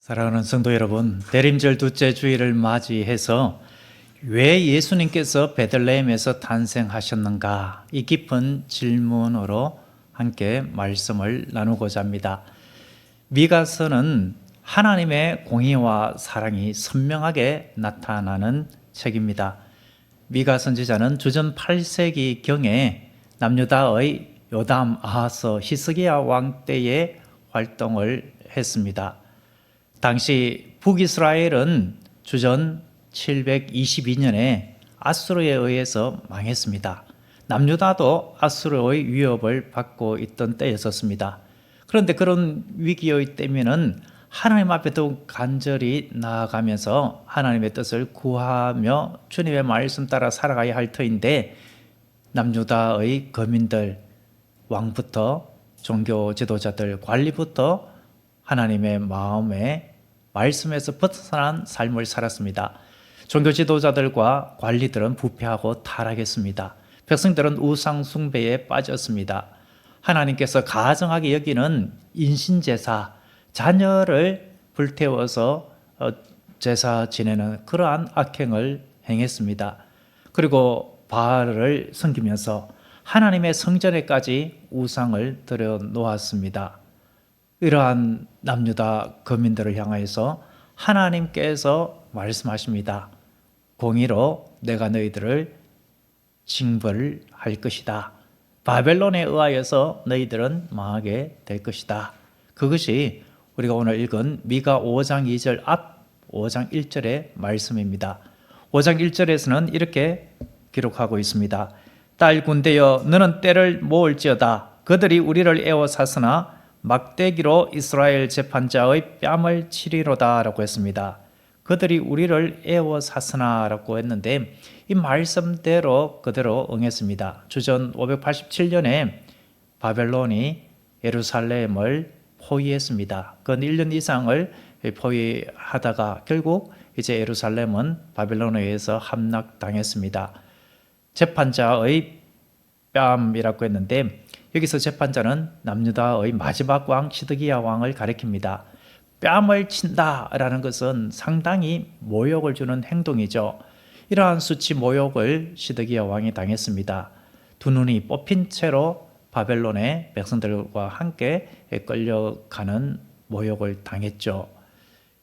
사랑하는 성도 여러분, 대림절 둘째 주일을 맞이해서 왜 예수님께서 베들레헴에서 탄생하셨는가? 이 깊은 질문으로 함께 말씀을 나누고자 합니다. 미가서는 하나님의 공의와 사랑이 선명하게 나타나는 책입니다. 미가 선지자는 주전 8세기 경에 남유다의 요담, 아하스, 히스기야 왕 때에 활동을 했습니다. 당시 북이스라엘은 주전 722년에 아수르에 의해서 망했습니다. 남유다도 아수르의 위협을 받고 있던 때였었습니다. 그런데 그런 위기의 때면은 하나님 앞에 더욱 간절히 나아가면서 하나님의 뜻을 구하며 주님의 말씀 따라 살아가야 할 터인데, 남유다의 거민들, 왕부터 종교 지도자들, 관리부터 하나님의 마음에 말씀에서 벗어난 삶을 살았습니다. 종교 지도자들과 관리들은 부패하고 타락했습니다. 백성들은 우상 숭배에 빠졌습니다. 하나님께서 가증하게 여기는 인신제사, 자녀를 불태워서 제사 지내는 그러한 악행을 행했습니다. 그리고 바알을 섬기면서 하나님의 성전에까지 우상을 들여 놓았습니다. 이러한 남유다 거민들을 향하여서 하나님께서 말씀하십니다. 공의로 내가 너희들을 징벌할 것이다. 바벨론에 의하여서 너희들은 망하게 될 것이다. 그것이 우리가 오늘 읽은 미가 5장 2절 앞 5장 1절의 말씀입니다. 5장 1절에서는 이렇게 기록하고 있습니다. 딸 군대여, 너는 때를 모을지어다. 그들이 우리를 애워쌌으나 막대기로 이스라엘 재판자의 뺨을 치리로다 라고 했습니다. 그들이 우리를 애워쌌으나 라고 했는데 이 말씀대로 그대로 응했습니다. 주전 587년에 바벨론이 예루살렘을 포위했습니다. 그 1년 이상을 포위하다가 결국 이제 예루살렘은 바벨론에 의해서 함락당했습니다. 재판자의 뺨이라고 했는데 여기서 재판자는 남유다의 마지막 왕 시드기야 왕을 가리킵니다. 뺨을 친다라는 것은 상당히 모욕을 주는 행동이죠. 이러한 수치 모욕을 시드기야 왕이 당했습니다. 두 눈이 뽑힌 채로 바벨론의 백성들과 함께 끌려가는 모욕을 당했죠.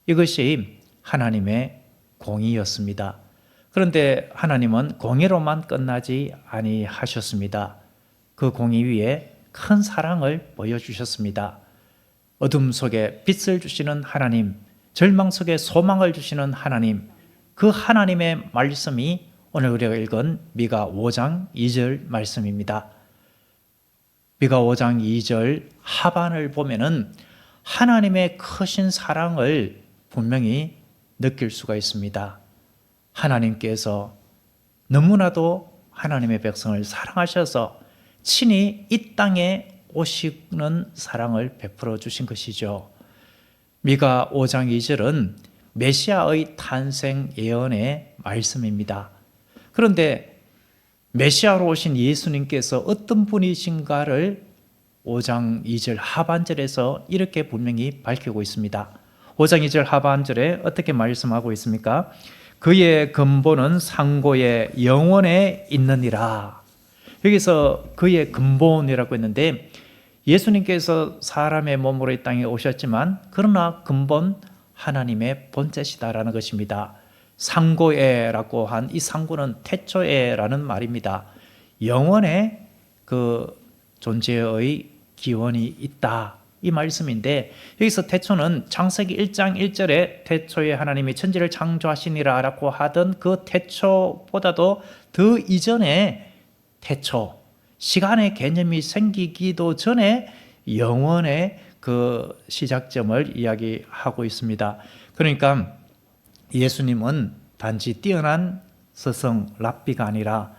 이것이 하나님의 공의였습니다. 그런데 하나님은 공의로만 끝나지 아니하셨습니다. 그 공의 위에 큰 사랑을 보여주셨습니다. 어둠 속에 빛을 주시는 하나님, 절망 속에 소망을 주시는 하나님, 그 하나님의 말씀이 오늘 우리가 읽은 미가 5장 2절 말씀입니다. 미가 5장 2절 하반을 보면은 하나님의 크신 사랑을 분명히 느낄 수가 있습니다. 하나님께서 너무나도 하나님의 백성을 사랑하셔서 친히 이 땅에 오시는 사랑을 베풀어 주신 것이죠. 미가 5장 2절은 메시아의 탄생 예언의 말씀입니다. 그런데 메시아로 오신 예수님께서 어떤 분이신가를 5장 2절 하반절에서 이렇게 분명히 밝히고 있습니다. 5장 2절 하반절에 어떻게 말씀하고 있습니까? 그의 근본은 상고의 영원에 있느니라. 여기서 그의 근본이라고 했는데 예수님께서 사람의 몸으로 이 땅에 오셨지만 그러나 근본 하나님의 본체시다라는 것입니다. 상고에라고 한 이 상고는 태초에라는 말입니다. 영원의 그 존재의 기원이 있다, 이 말씀인데 여기서 태초는 창세기 1장 1절에 태초에 하나님이 천지를 창조하시니라 라고 하던 그 태초보다도 더 이전에 태초, 시간의 개념이 생기기도 전에 영원의 그 시작점을 이야기하고 있습니다. 그러니까 예수님은 단지 뛰어난 스승 랍비가 아니라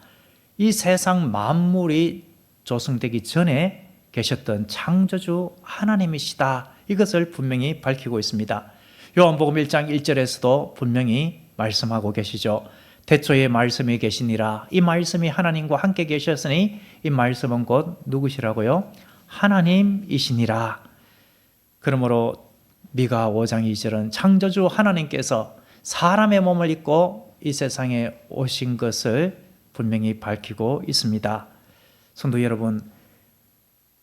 이 세상 만물이 조성되기 전에 계셨던 창조주 하나님이시다, 이것을 분명히 밝히고 있습니다. 요한복음 1장 1절에서도 분명히 말씀하고 계시죠. 태초에 말씀이 계시니라. 이 말씀이 하나님과 함께 계셨으니 이 말씀은 곧 누구시라고요? 하나님이시니라. 그러므로 미가 5장 2절은 창조주 하나님께서 사람의 몸을 입고 이 세상에 오신 것을 분명히 밝히고 있습니다. 성도 여러분,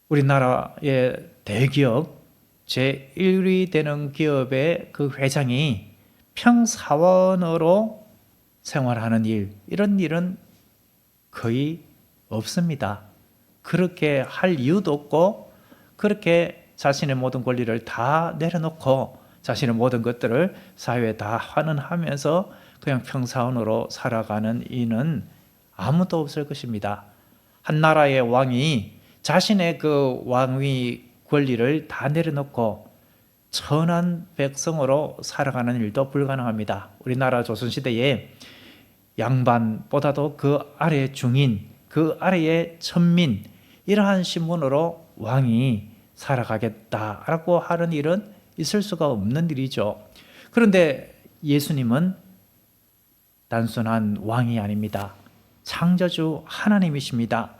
우리나라의 대기업 제1위 되는 기업의 그 회장이 평사원으로 생활하는 이런 일은 거의 없습니다. 그렇게 할 이유도 없고, 그렇게 자신의 모든 권리를 다 내려놓고 자신의 모든 것들을 사회에 다 환원하면서 그냥 평사원으로 살아가는 이는 아무도 없을 것입니다. 한 나라의 왕이 자신의 그 왕위 권리를 다 내려놓고 천한 백성으로 살아가는 일도 불가능합니다. 우리나라 조선시대에 양반보다도 그 아래 중인, 그 아래의 천민, 이러한 신분으로 왕이 살아가겠다라고 하는 일은 있을 수가 없는 일이죠. 그런데 예수님은 단순한 왕이 아닙니다. 창조주 하나님이십니다.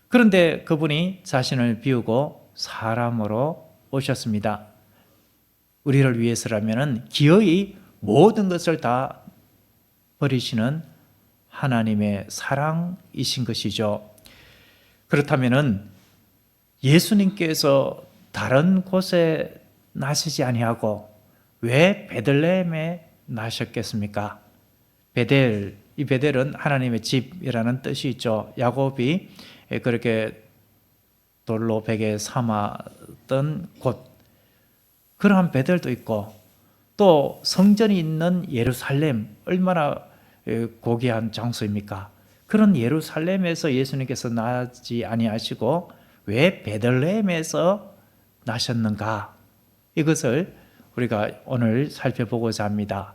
그런데 그분이 자신을 비우고 사람으로 오셨습니다. 우리를 위해서라면 기어이 모든 것을 다 버리시는 하나님의 사랑이신 것이죠. 그렇다면 예수님께서 다른 곳에 나시지 아니하고 왜 베들레헴에 나셨겠습니까? 베델, 이 베델은 하나님의 집이라는 뜻이 있죠. 야곱이 그렇게 돌로 베개 삼았던 곳, 그러한 베델도 있고, 또 성전이 있는 예루살렘, 얼마나 고귀한 장소입니까? 그런 예루살렘에서 예수님께서 나지 아니하시고 왜 베들레헴에서 나셨는가? 이것을 우리가 오늘 살펴보고자 합니다.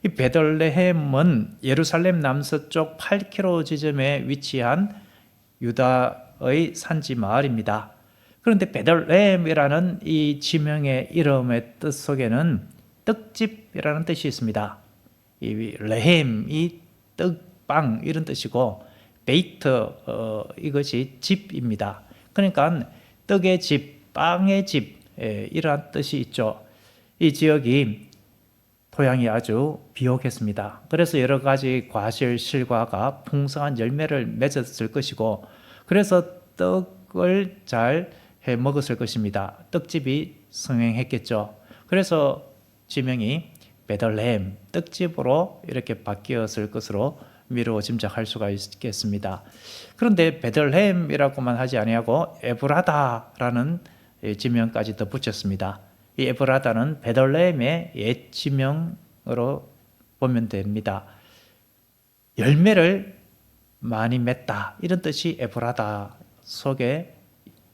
이 베들레헴은 예루살렘 남서쪽 8km 지점에 위치한 유다의 산지 마을입니다. 그런데 베들레헴이라는 이 지명의 이름의 뜻 속에는 떡집이라는 뜻이 있습니다. 이 레헴이 떡빵 이런 뜻이고, 베이트 이것이 집입니다. 그러니까 떡의 집, 빵의 집 이러한 뜻이 있죠. 이 지역이 토양이 아주 비옥했습니다. 그래서 여러 가지 과실, 실과가 풍성한 열매를 맺었을 것이고, 그래서 떡을 잘 해 먹었을 것입니다. 떡집이 성행했겠죠. 그래서 지명이 베들레헴, 떡집으로 이렇게 바뀌었을 것으로 미루어 짐작할 수가 있겠습니다. 그런데 베들레헴이라고만 하지 아니하고 에브라다라는 지명까지 더 붙였습니다. 이 에브라다는 베들레헴의 옛 지명으로 보면 됩니다. 열매를 많이 맺다, 이런 뜻이 에브라다 속에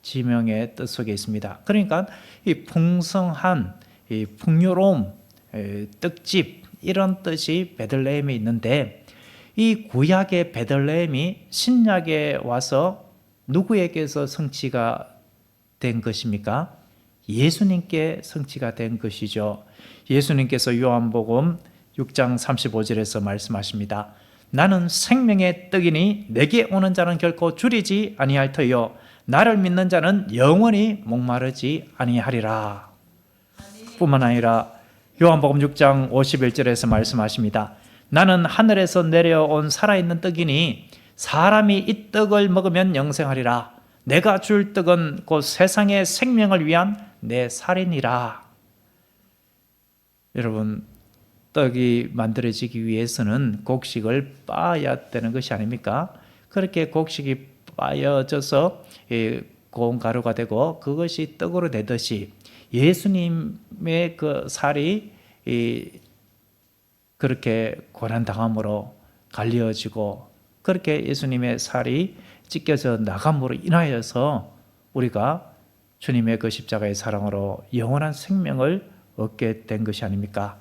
지명의 뜻 속에 있습니다. 그러니까 이 풍성한, 이 풍요로움, 떡집 이런 뜻이 베들레헴에 있는데, 이 구약의 베들레헴이 신약에 와서 누구에게서 성취가 된 것입니까? 예수님께 성취가 된 것이죠. 예수님께서 요한복음 6장 35절에서 말씀하십니다. 나는 생명의 떡이니 내게 오는 자는 결코 줄이지 아니할 터요 나를 믿는 자는 영원히 목마르지 아니하리라. 뿐만 아니라 요한복음 6장 51절에서 말씀하십니다. 나는 하늘에서 내려온 살아있는 떡이니 사람이 이 떡을 먹으면 영생하리라. 내가 줄 떡은 곧 세상의 생명을 위한 내 살이니라. 여러분, 떡이 만들어지기 위해서는 곡식을 빻아야 되는 것이 아닙니까? 그렇게 곡식이 빻아져서 고운 가루가 되고 그것이 떡으로 되듯이 예수님의 그 살이 그렇게 고난당함으로 갈려지고 그렇게 예수님의 살이 찢겨져 나감으로 인하여서 우리가 주님의 그 십자가의 사랑으로 영원한 생명을 얻게 된 것이 아닙니까?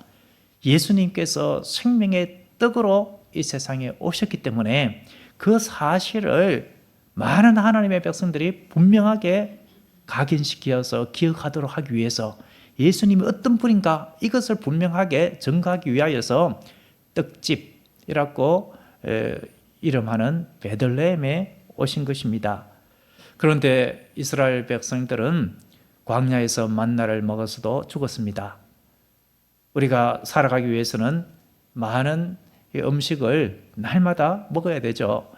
예수님께서 생명의 떡으로 이 세상에 오셨기 때문에 그 사실을 많은 하나님의 백성들이 분명하게 각인시켜서 기억하도록 하기 위해서 예수님이 어떤 분인가 이것을 분명하게 증거하기 위하여서 떡집이라고 이름하는 베들레헴에 오신 것입니다. 그런데 이스라엘 백성들은 광야에서 만나를 먹어서도 죽었습니다. 우리가 살아가기 위해서는 많은 음식을 날마다 먹어야 되죠.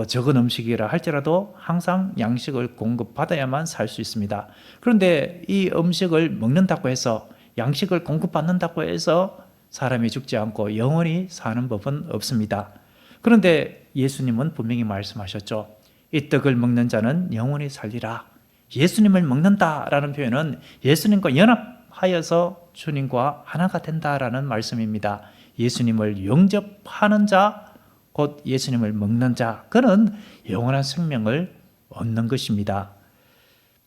적은 음식이라 할지라도 항상 양식을 공급받아야만 살 수 있습니다. 그런데 이 음식을 먹는다고 해서, 양식을 공급받는다고 해서 사람이 죽지 않고 영원히 사는 법은 없습니다. 그런데 예수님은 분명히 말씀하셨죠. 이 떡을 먹는 자는 영원히 살리라. 예수님을 먹는다라는 표현은 예수님과 연합하여서 주님과 하나가 된다라는 말씀입니다. 예수님을 영접하는 자, 곧 예수님을 먹는 자, 그는 영원한 생명을 얻는 것입니다.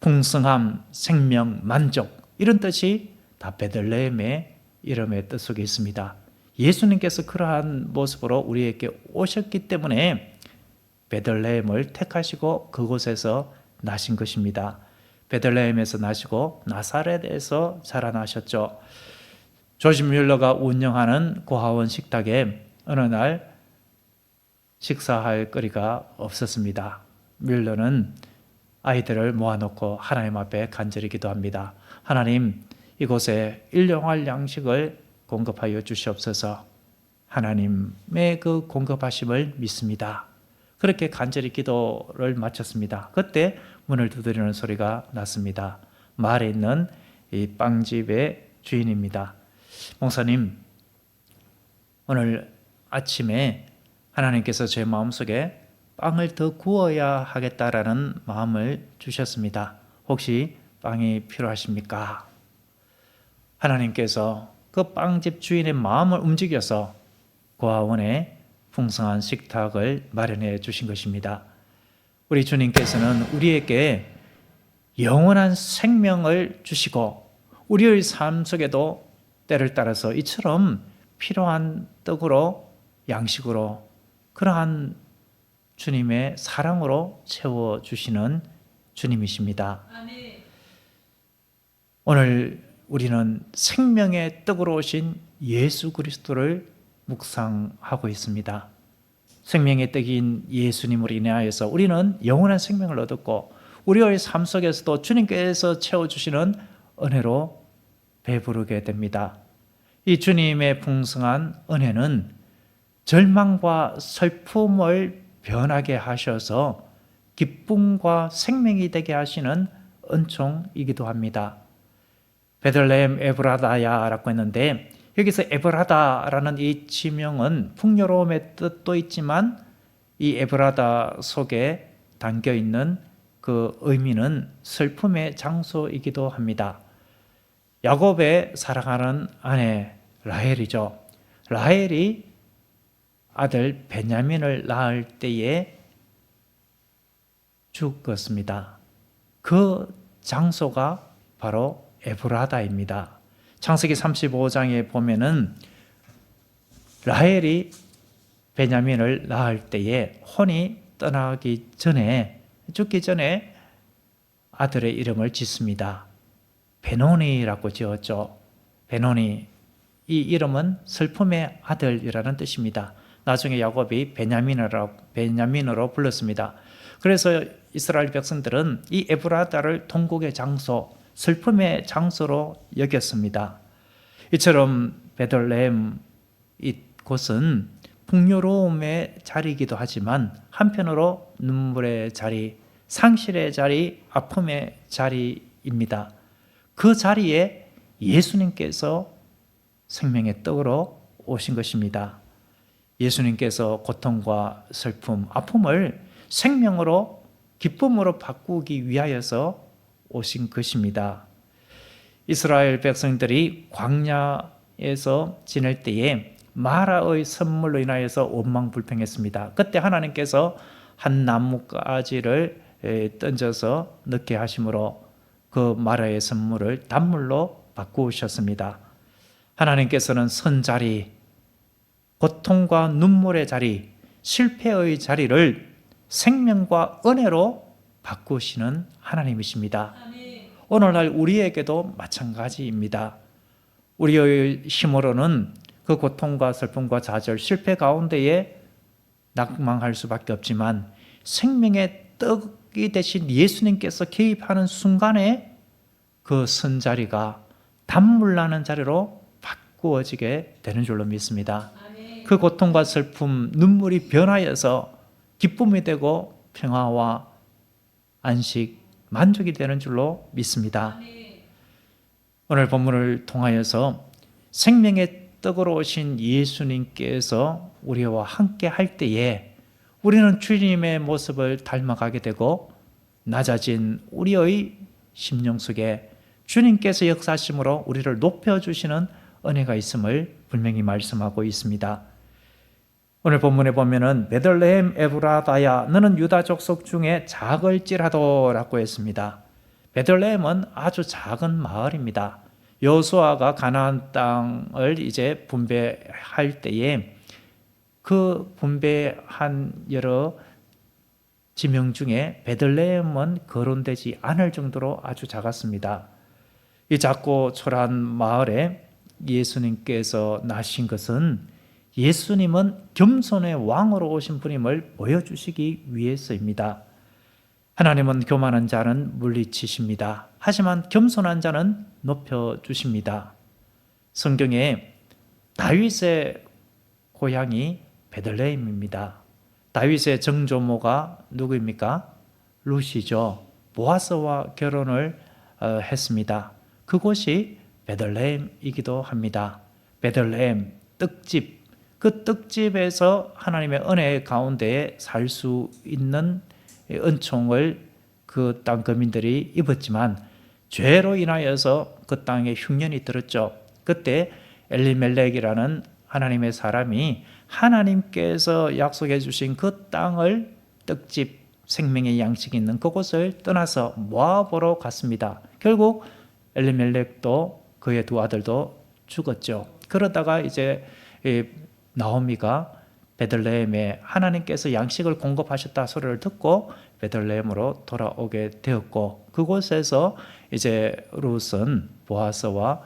풍성함, 생명, 만족, 이런 뜻이 다 베들레헴의 이름의 뜻 속에 있습니다. 예수님께서 그러한 모습으로 우리에게 오셨기 때문에 베들레헴을 택하시고 그곳에서 나신 것입니다. 베들레헴에서 나시고 나사렛에서 자라나셨죠. 조지 뮬러가 운영하는 고아원 식탁에 어느 날 식사할 거리가 없었습니다. 뮬러는 아이들을 모아놓고 하나님 앞에 간절히 기도합니다. 하나님, 이곳에 일용할 양식을 공급하여 주시옵소서. 하나님의 그 공급하심을 믿습니다. 그렇게 간절히 기도를 마쳤습니다. 그때 문을 두드리는 소리가 났습니다. 마을에 있는 이 빵집의 주인입니다. 목사님, 오늘 아침에 하나님께서 제 마음속에 빵을 더 구워야 하겠다라는 마음을 주셨습니다. 혹시 빵이 필요하십니까? 하나님께서 그 빵집 주인의 마음을 움직여서 고아원에 풍성한 식탁을 마련해 주신 것입니다. 우리 주님께서는 우리에게 영원한 생명을 주시고 우리의 삶 속에도 때를 따라서 이처럼 필요한 떡으로, 양식으로, 그러한 주님의 사랑으로 채워주시는 주님이십니다. 아멘. 오늘 우리는 생명의 떡으로 오신 예수 그리스도를 묵상하고 있습니다. 생명의 떡인 예수님으로 인하여서 우리는 영원한 생명을 얻었고 우리의 삶 속에서도 주님께서 채워주시는 은혜로 배부르게 됩니다. 이 주님의 풍성한 은혜는 절망과 슬픔을 변하게 하셔서 기쁨과 생명이 되게 하시는 은총이기도 합니다. 베들레헴 에브라다야라고 했는데 여기서 에브라다라는 이 지명은 풍요로움의 뜻도 있지만 이 에브라다 속에 담겨있는 그 의미는 슬픔의 장소이기도 합니다. 야곱의 사랑하는 아내 라헬이죠. 라헬이 아들 베냐민을 낳을 때에 죽었습니다. 그 장소가 바로 에브라다입니다. 창세기 35장에 보면은 라헬이 베냐민을 낳을 때에 혼이 떠나기 전에, 죽기 전에 아들의 이름을 짓습니다. 베노니라고 지었죠. 베노니, 이 이름은 슬픔의 아들이라는 뜻입니다. 나중에 야곱이 베냐민으로 불렀습니다. 그래서 이스라엘 백성들은 이 에브라다를 통곡의 장소, 슬픔의 장소로 여겼습니다. 이처럼 베들레헴 이곳은 풍요로움의 자리이기도 하지만 한편으로 눈물의 자리, 상실의 자리, 아픔의 자리입니다. 그 자리에 예수님께서 생명의 떡으로 오신 것입니다. 예수님께서 고통과 슬픔, 아픔을 생명으로, 기쁨으로 바꾸기 위하여서 오신 것입니다. 이스라엘 백성들이 광야에서 지낼 때에 마라의 선물로 인하여서 원망불평했습니다. 그때 하나님께서 한 나뭇가지를 던져서 넣게 하심으로 그 마라의 선물을 단물로 바꾸셨습니다. 하나님께서는 선자리, 고통과 눈물의 자리, 실패의 자리를 생명과 은혜로 바꾸시는 하나님이십니다. 오늘날 우리에게도 마찬가지입니다. 우리의 힘으로는 그 고통과 슬픔과 좌절, 실패 가운데에 낙망할 수밖에 없지만 생명의 떡이 되신 예수님께서 개입하는 순간에 그 선자리가 단물 나는 자리로 바꾸어지게 되는 줄로 믿습니다. 그 고통과 슬픔, 눈물이 변하여서 기쁨이 되고 평화와 안식, 만족이 되는 줄로 믿습니다. 오늘 본문을 통하여서 생명의 떡으로 오신 예수님께서 우리와 함께 할 때에 우리는 주님의 모습을 닮아가게 되고 낮아진 우리의 심령 속에 주님께서 역사하심으로 우리를 높여주시는 은혜가 있음을 분명히 말씀하고 있습니다. 오늘 본문에 보면은 베들레헴 에브라다야 너는 유다 족속 중에 작을지라도 라고 했습니다. 베들레헴은 아주 작은 마을입니다. 여호수아가 가나안 땅을 이제 분배할 때에 그 분배한 여러 지명 중에 베들레헴은 거론되지 않을 정도로 아주 작았습니다. 이 작고 초라한 마을에 예수님께서 나신 것은 예수님은 겸손의 왕으로 오신 분임을 보여주시기 위해서입니다. 하나님은 교만한 자는 물리치십니다. 하지만 겸손한 자는 높여주십니다. 성경에 다윗의 고향이 베들레헴입니다. 다윗의 정조모가 누구입니까? 룻이죠. 보아스와 결혼을 했습니다. 그곳이 베들레헴이기도 합니다. 베들레헴, 떡집, 그 떡집에서 하나님의 은혜 가운데에 살 수 있는 은총을 그 땅 거민들이 입었지만 죄로 인하여서 그 땅에 흉년이 들었죠. 그때 엘리멜렉이라는 하나님의 사람이 하나님께서 약속해 주신 그 땅을 떡집 생명의 양식이 있는 그곳을 떠나서 모압으로 갔습니다. 결국 엘리멜렉도 그의 두 아들도 죽었죠. 그러다가 이제 나오미가 베들레헴에 하나님께서 양식을 공급하셨다 소리를 듣고 베들레헴으로 돌아오게 되었고 그곳에서 이제 룻은 보아스와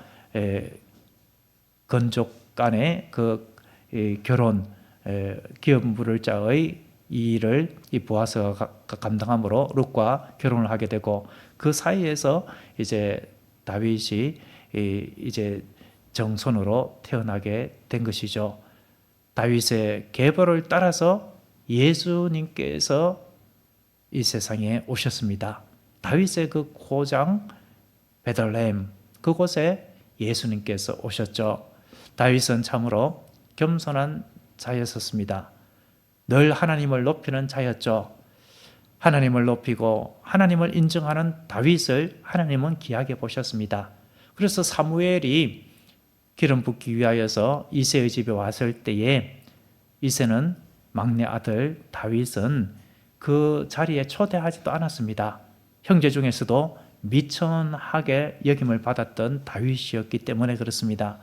건족 간의 그 결혼 기업 물을 자의 이 일을 이 보아스가 감당함으로 룻과 결혼을 하게 되고 그 사이에서 이제 다윗이 이제 정손으로 태어나게 된 것이죠. 다윗의 계보를 따라서 예수님께서 이 세상에 오셨습니다. 다윗의 그 고장 베들레헴 그곳에 예수님께서 오셨죠. 다윗은 참으로 겸손한 자였었습니다. 늘 하나님을 높이는 자였죠. 하나님을 높이고 하나님을 인정하는 다윗을 하나님은 귀하게 보셨습니다. 그래서 사무엘이 기름 붓기 위하여서 이새의 집에 왔을 때에 이새는 막내 아들 다윗은 그 자리에 초대하지도 않았습니다. 형제 중에서도 미천하게 여김을 받았던 다윗이었기 때문에 그렇습니다.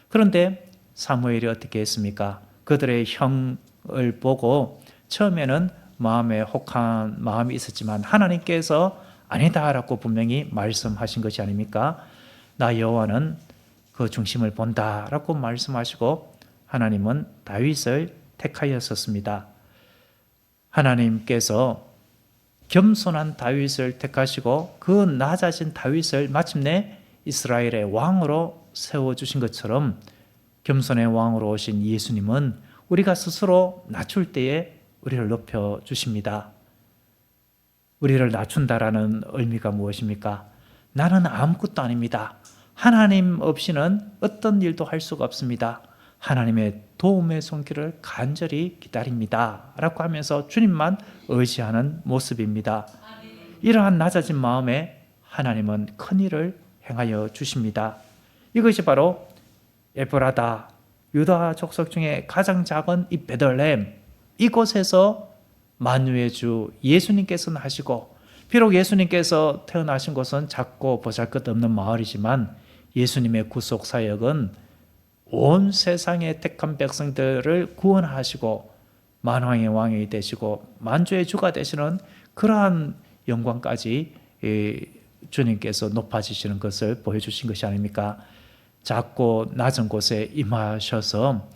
그런데 사무엘이 어떻게 했습니까? 그들의 형을 보고 처음에는 마음에 혹한 마음이 있었지만 하나님께서 아니다라고 분명히 말씀하신 것이 아닙니까? 나 여호와는 그 중심을 본다라고 말씀하시고 하나님은 다윗을 택하였었습니다. 하나님께서 겸손한 다윗을 택하시고 그 낮아진 다윗을 마침내 이스라엘의 왕으로 세워주신 것처럼 겸손의 왕으로 오신 예수님은 우리가 스스로 낮출 때에 우리를 높여주십니다. 우리를 낮춘다라는 의미가 무엇입니까? 나는 아무것도 아닙니다. 하나님 없이는 어떤 일도 할 수가 없습니다. 하나님의 도움의 손길을 간절히 기다립니다. 라고 하면서 주님만 의지하는 모습입니다. 이러한 낮아진 마음에 하나님은 큰 일을 행하여 주십니다. 이것이 바로 에브라다, 유다 족속 중에 가장 작은 이 베들레헴, 이곳에서 만유의 주 예수님께서 나시고 비록 예수님께서 태어나신 곳은 작고 보잘것없는 마을이지만 예수님의 구속 사역은 온 세상의 택한 백성들을 구원하시고 만왕의 왕이 되시고 만주의 주가 되시는 그러한 영광까지 주님께서 높아지시는 것을 보여주신 것이 아닙니까? 작고 낮은 곳에 임하셔서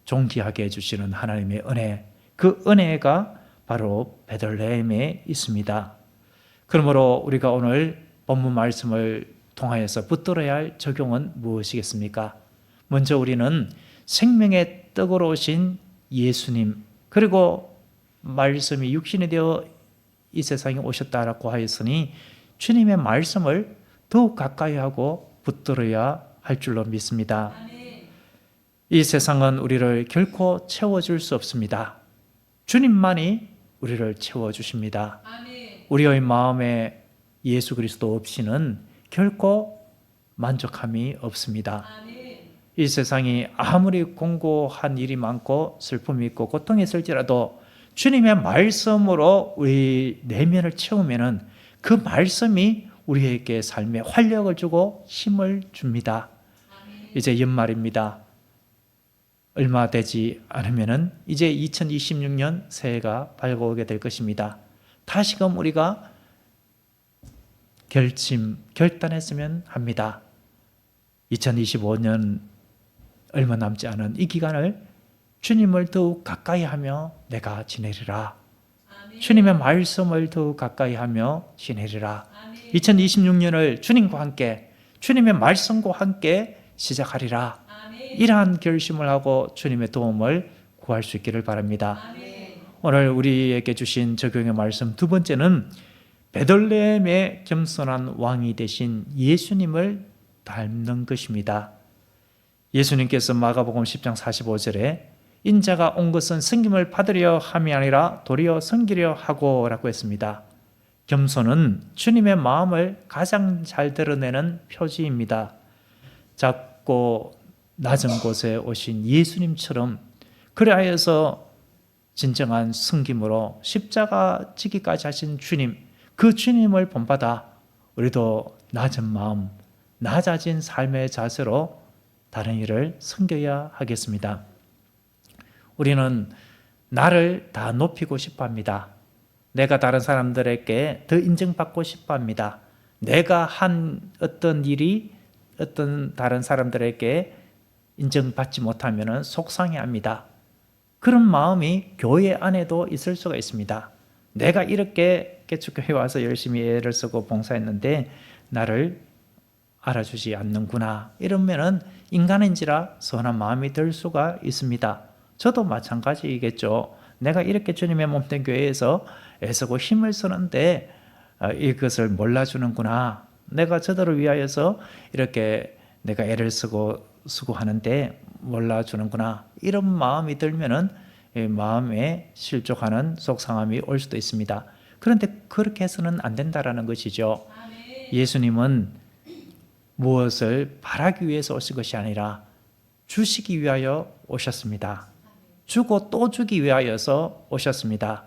존귀하게 해주시는 하나님의 은혜, 그 은혜가 바로 베들레헴에 있습니다. 그러므로 우리가 오늘 본문 말씀을 통하여서 붙들어야 할 적용은 무엇이겠습니까? 먼저 우리는 생명의 떡으로 오신 예수님, 그리고 말씀이 육신이 되어 이 세상에 오셨다라고 하였으니 주님의 말씀을 더욱 가까이 하고 붙들어야 할 줄로 믿습니다. 이 세상은 우리를 결코 채워줄 수 없습니다. 주님만이 우리를 채워주십니다. 우리의 마음에 예수 그리스도 없이는 결코 만족함이 없습니다. 이 세상이 아무리 공고한 일이 많고 슬픔이 있고 고통이 있을지라도 주님의 말씀으로 우리 내면을 채우면은 그 말씀이 우리에게 삶에 활력을 주고 힘을 줍니다. 이제 연말입니다. 얼마 되지 않으면은 이제 2026년 새해가 밝아오게 될 것입니다. 다시금 우리가 결단했으면 합니다. 2025년 얼마 남지 않은 이 기간을 주님을 더욱 가까이 하며 내가 지내리라. 주님의 말씀을 더욱 가까이 하며 지내리라. 2026년을 주님과 함께, 주님의 말씀과 함께 시작하리라. 이러한 결심을 하고 주님의 도움을 구할 수 있기를 바랍니다. 오늘 우리에게 주신 적용의 말씀 두 번째는 베들레헴의 겸손한 왕이 되신 예수님을 닮는 것입니다. 예수님께서 마가복음 10장 45절에 인자가 온 것은 승김을 받으려 함이 아니라 도리어 섬기려 하고 라고 했습니다. 겸손은 주님의 마음을 가장 잘 드러내는 표지입니다. 작고 낮은 곳에 오신 예수님처럼 그리하여서 진정한 승김으로 십자가 지기까지 하신 주님, 그 주님을 본받아 우리도 낮은 마음, 낮아진 삶의 자세로 다른 일을 섬겨야 하겠습니다. 우리는 나를 다 높이고 싶어 합니다. 내가 다른 사람들에게 더 인정받고 싶어 합니다. 내가 한 어떤 일이 어떤 다른 사람들에게 인정받지 못하면 속상해합니다. 그런 마음이 교회 안에도 있을 수가 있습니다. 내가 이렇게 개척교회 와서 열심히 애를 쓰고 봉사했는데 나를 알아주지 않는구나. 이러면은 인간인지라 서운한 마음이 들 수가 있습니다. 저도 마찬가지이겠죠. 내가 이렇게 주님의 몸된 교회에서 애쓰고 힘을 쓰는데 이것을 몰라주는구나. 내가 저들을 위하여서 이렇게 내가 애를 쓰고 수고하는데 몰라주는구나. 이런 마음이 들면은 마음에 실족하는 속상함이 올 수도 있습니다. 그런데 그렇게 해서는 안 된다라는 것이죠. 예수님은 무엇을 바라기 위해서 오신 것이 아니라 주시기 위하여 오셨습니다. 주고 또 주기 위하여서 오셨습니다.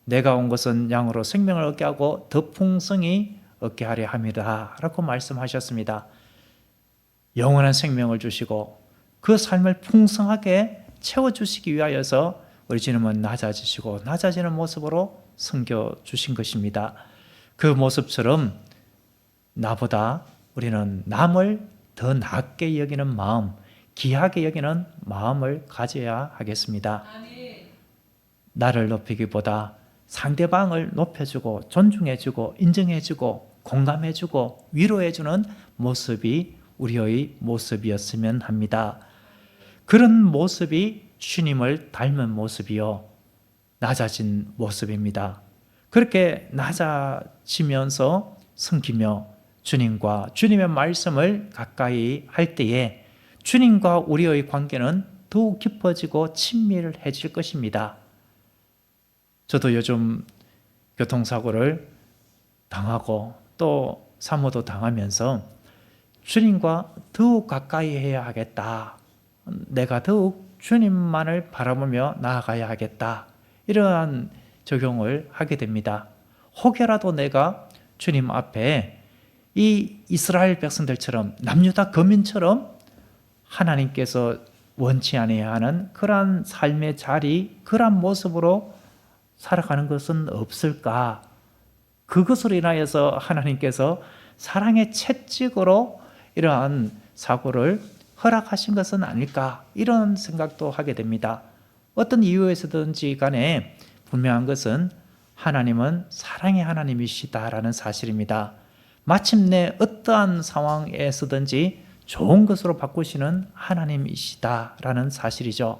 내가 온 것은 양으로 생명을 얻게 하고 더 풍성히 얻게 하려 함이다 라고 말씀하셨습니다. 영원한 생명을 주시고 그 삶을 풍성하게 채워주시기 위하여서 우리 주님은 낮아지시고 낮아지는 모습으로 섬겨주신 것입니다. 그 모습처럼 나보다 우리는 남을 더 낮게 여기는 마음, 귀하게 여기는 마음을 가져야 하겠습니다. 나를 높이기보다 상대방을 높여주고 존중해주고 인정해주고 공감해주고 위로해주는 모습이 우리의 모습이었으면 합니다. 그런 모습이 주님을 닮은 모습이요, 낮아진 모습입니다. 그렇게 낮아지면서 섬기며 주님과 주님의 말씀을 가까이 할 때에 주님과 우리의 관계는 더욱 깊어지고 친밀해질 것입니다. 저도 요즘 교통사고를 당하고 또 사모도 당하면서 주님과 더욱 가까이 해야 하겠다. 내가 더욱 주님만을 바라보며 나아가야 하겠다. 이러한 적용을 하게 됩니다. 혹여라도 내가 주님 앞에 이 이스라엘 백성들처럼 남유다 거민처럼 하나님께서 원치 아니해야 하는 그러한 삶의 자리, 그러한 모습으로 살아가는 것은 없을까? 그것으로 인하여서 하나님께서 사랑의 채찍으로 이러한 사고를 허락하신 것은 아닐까? 이런 생각도 하게 됩니다. 어떤 이유에서든지 간에 분명한 것은 하나님은 사랑의 하나님이시다라는 사실입니다. 마침내 어떠한 상황에서든지 좋은 것으로 바꾸시는 하나님이시다라는 사실이죠.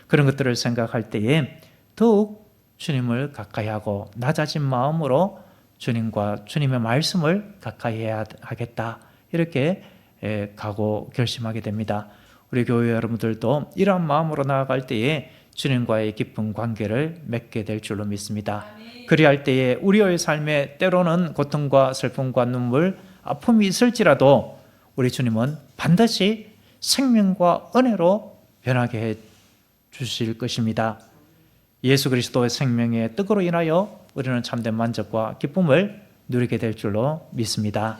그런 것들을 생각할 때에 더욱 주님을 가까이 하고 낮아진 마음으로 주님과 주님의 말씀을 가까이 해야 하겠다, 이렇게 가고 결심하게 됩니다. 우리 교회 여러분들도 이러한 마음으로 나아갈 때에 주님과의 깊은 관계를 맺게 될 줄로 믿습니다. 그리할 때에 우리의 삶에 때로는 고통과 슬픔과 눈물, 아픔이 있을지라도 우리 주님은 반드시 생명과 은혜로 변하게 해 주실 것입니다. 예수 그리스도의 생명의 뜻으로 인하여 우리는 참된 만족과 기쁨을 누리게 될 줄로 믿습니다.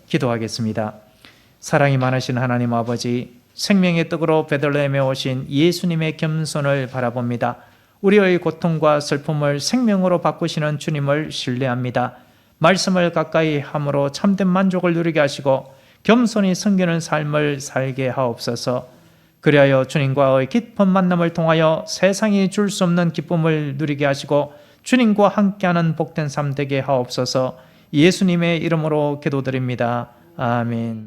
기도하겠습니다. 사랑이 많으신 하나님 아버지, 생명의 떡으로 베들레헴에 오신 예수님의 겸손을 바라봅니다. 우리의 고통과 슬픔을 생명으로 바꾸시는 주님을 신뢰합니다. 말씀을 가까이 함으로 참된 만족을 누리게 하시고 겸손히 섬기는 삶을 살게 하옵소서. 그리하여 주님과의 깊은 만남을 통하여 세상이 줄 수 없는 기쁨을 누리게 하시고 주님과 함께하는 복된 삶 되게 하옵소서. 예수님의 이름으로 기도드립니다. 아멘.